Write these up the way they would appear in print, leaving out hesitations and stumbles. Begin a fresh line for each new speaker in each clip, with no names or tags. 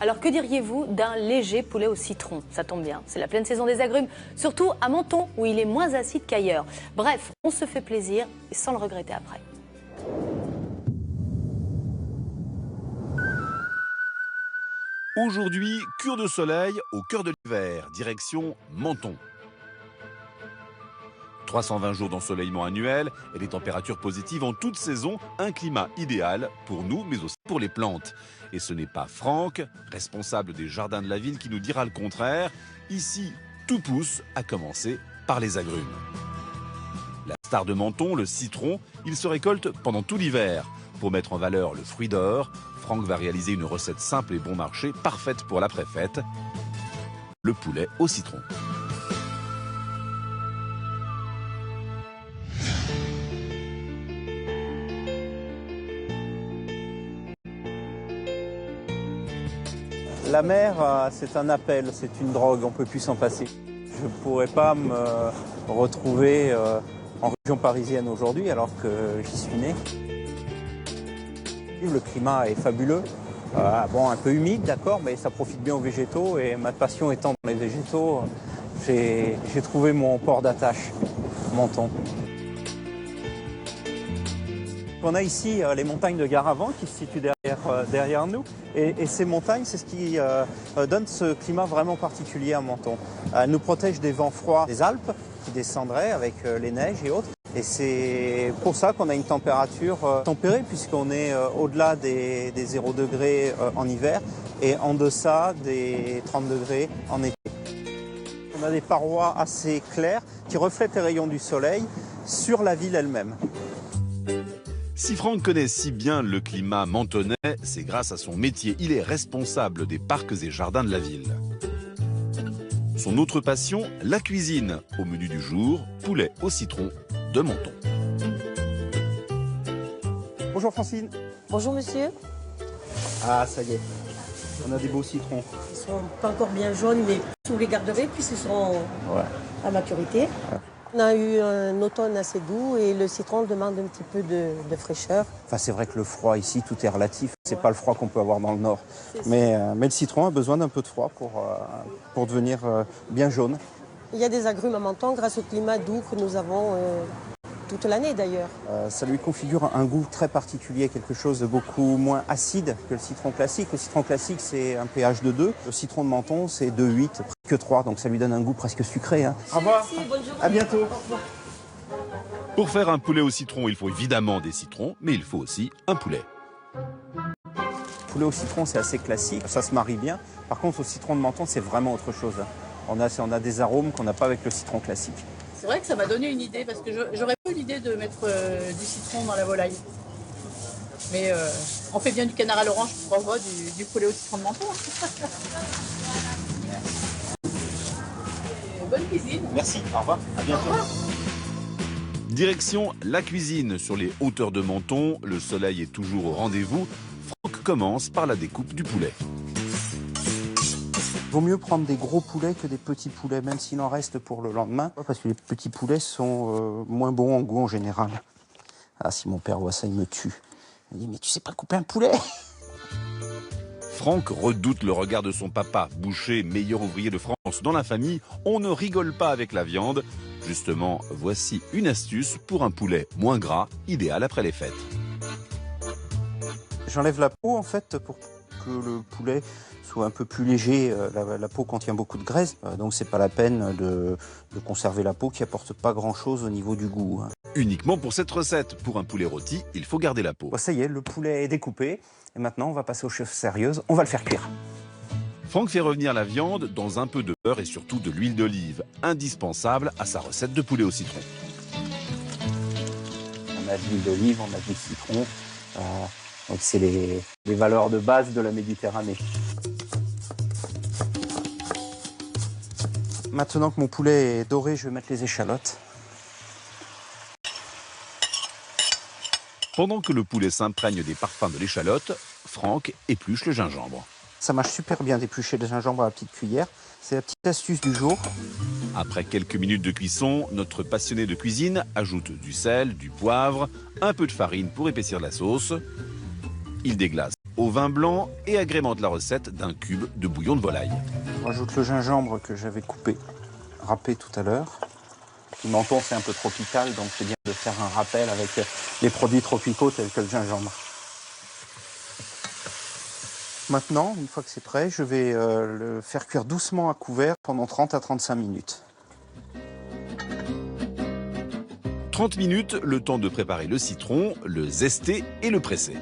Alors que diriez-vous d'un léger poulet au citron? Ça tombe bien, c'est la pleine saison des agrumes, surtout à Menton où il est moins acide qu'ailleurs. Bref, on se fait plaisir et sans le regretter après.
Aujourd'hui, cure de soleil au cœur de l'hiver, direction Menton. 320 jours d'ensoleillement annuel et des températures positives en toute saison, un climat idéal pour nous, mais aussi pour les plantes. Et ce n'est pas Franck, responsable des jardins de la ville, qui nous dira le contraire. Ici, tout pousse, à commencer par les agrumes. La star de Menton, le citron, il se récolte pendant tout l'hiver. Pour mettre en valeur le fruit d'or, Franck va réaliser une recette simple et bon marché, parfaite pour l'après-fête, le poulet au citron.
La mer, c'est un appel, c'est une drogue, on ne peut plus s'en passer. Je ne pourrais pas me retrouver en région parisienne aujourd'hui alors que j'y suis né. Le climat est fabuleux, bon, un peu humide, d'accord, mais ça profite bien aux végétaux et ma passion étant dans les végétaux, j'ai trouvé mon port d'attache, Menton. On a ici les montagnes de Garavant qui se situent derrière nous. Et ces montagnes, c'est ce qui donne ce climat vraiment particulier à Menton. Elles nous protègent des vents froids des Alpes qui descendraient avec les neiges et autres. Et c'est pour ça qu'on a une température tempérée, puisqu'on est au-delà des 0 degrés en hiver et en deçà des 30 degrés en été. On a des parois assez claires qui reflètent les rayons du soleil sur la ville elle-même.
Si Franck connaît si bien le climat mentonnais, c'est grâce à son métier. Il est responsable des parcs et jardins de la ville. Son autre passion, la cuisine. Au menu du jour, poulet au citron de Menton.
Bonjour Francine.
Bonjour monsieur.
Ah, ça y est, on a des beaux citrons.
Ils sont pas encore bien jaunes, mais vous les garderez puisqu'ils seront à maturité.
Ouais.
On a eu un automne assez doux et le citron demande un petit peu de fraîcheur.
Enfin, c'est vrai que le froid ici, tout est relatif. C'est pas le froid qu'on peut avoir dans le nord. Mais le citron a besoin d'un peu de froid pour devenir bien jaune.
Il y a des agrumes à Menton grâce au climat doux que nous avons toute l'année d'ailleurs.
Ça lui configure un goût très particulier, quelque chose de beaucoup moins acide que le citron classique. Le citron classique, c'est un pH de 2. Le citron de Menton, c'est 2,8, que 3. Donc ça lui donne un goût presque sucré. Hein. Au revoir.
Merci, bonne journée.
À bientôt.
Pour faire un poulet au citron, il faut évidemment des citrons, mais il faut aussi un poulet.
Poulet au citron, c'est assez classique, ça se marie bien. Par contre, au citron de Menton, c'est vraiment autre chose. On a des arômes qu'on n'a pas avec le citron classique.
C'est vrai que ça m'a donné une idée, parce que j'aurais pas eu l'idée de mettre du citron dans la volaille. Mais on fait bien du canard à l'orange pour avoir du poulet au citron de Menton. Bonne cuisine.
Merci, au revoir, à bientôt.
Direction la cuisine. Sur les hauteurs de Menton, le soleil est toujours au rendez-vous. Franck commence par la découpe du poulet.
Vaut mieux prendre des gros poulets que des petits poulets, même s'il en reste pour le lendemain, parce que les petits poulets sont moins bons en goût en général. Ah, si mon père voit ça, il me tue. Il me dit, mais tu sais pas couper un poulet?
Franck redoute le regard de son papa, boucher, meilleur ouvrier de France. Dans la famille, on ne rigole pas avec la viande. Justement, voici une astuce pour un poulet moins gras, idéal après les fêtes.
J'enlève la peau, en fait, pour que le poulet soit un peu plus léger. La peau contient beaucoup de graisse, donc c'est pas la peine de conserver la peau qui apporte pas grand-chose au niveau du goût. Hein.
Uniquement pour cette recette. Pour un poulet rôti, il faut garder la peau.
Bon, ça y est, le poulet est découpé. Et maintenant, on va passer aux choses sérieuses. On va le faire cuire.
Franck fait revenir la viande dans un peu de beurre et surtout de l'huile d'olive, indispensable à sa recette de poulet au citron.
On a de l'huile d'olive, on a du citron. Donc c'est les valeurs de base de la Méditerranée. Maintenant que mon poulet est doré, je vais mettre les échalotes.
Pendant que le poulet s'imprègne des parfums de l'échalote, Franck épluche le gingembre.
Ça marche super bien d'éplucher le gingembre à la petite cuillère. C'est la petite astuce du jour.
Après quelques minutes de cuisson, notre passionné de cuisine ajoute du sel, du poivre, un peu de farine pour épaissir la sauce. Il déglace au vin blanc et agrémente la recette d'un cube de bouillon de volaille.
On rajoute le gingembre que j'avais coupé, râpé tout à l'heure. Le menton, c'est un peu tropical, donc c'est bien de faire un rappel avec les produits tropicaux tels que le gingembre. Maintenant, une fois que c'est prêt, je vais le faire cuire doucement à couvert pendant 30 à 35 minutes.
30 minutes, le temps de préparer le citron, le zester et le presser.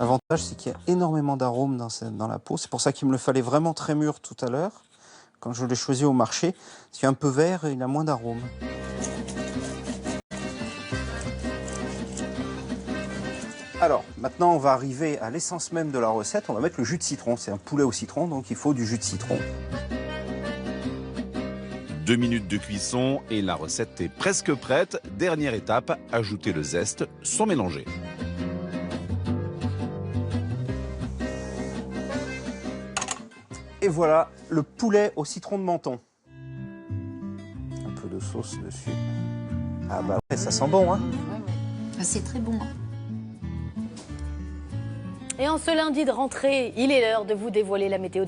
L'avantage, c'est qu'il y a énormément d'arômes dans la peau. C'est pour ça qu'il me le fallait vraiment très mûr tout à l'heure, quand je l'ai choisi au marché. Parce qu'il est un peu vert et il a moins d'arômes. Alors, maintenant, on va arriver à l'essence même de la recette. On va mettre le jus de citron. C'est un poulet au citron, donc il faut du jus de citron.
2 minutes de cuisson et la recette est presque prête. Dernière étape, ajouter le zeste sans mélanger.
Et voilà, le poulet au citron de Menton. Un peu de sauce dessus. Ah bah ouais, ça sent bon, hein?
C'est très bon.
Et en ce lundi de rentrée, il est l'heure de vous dévoiler la météo des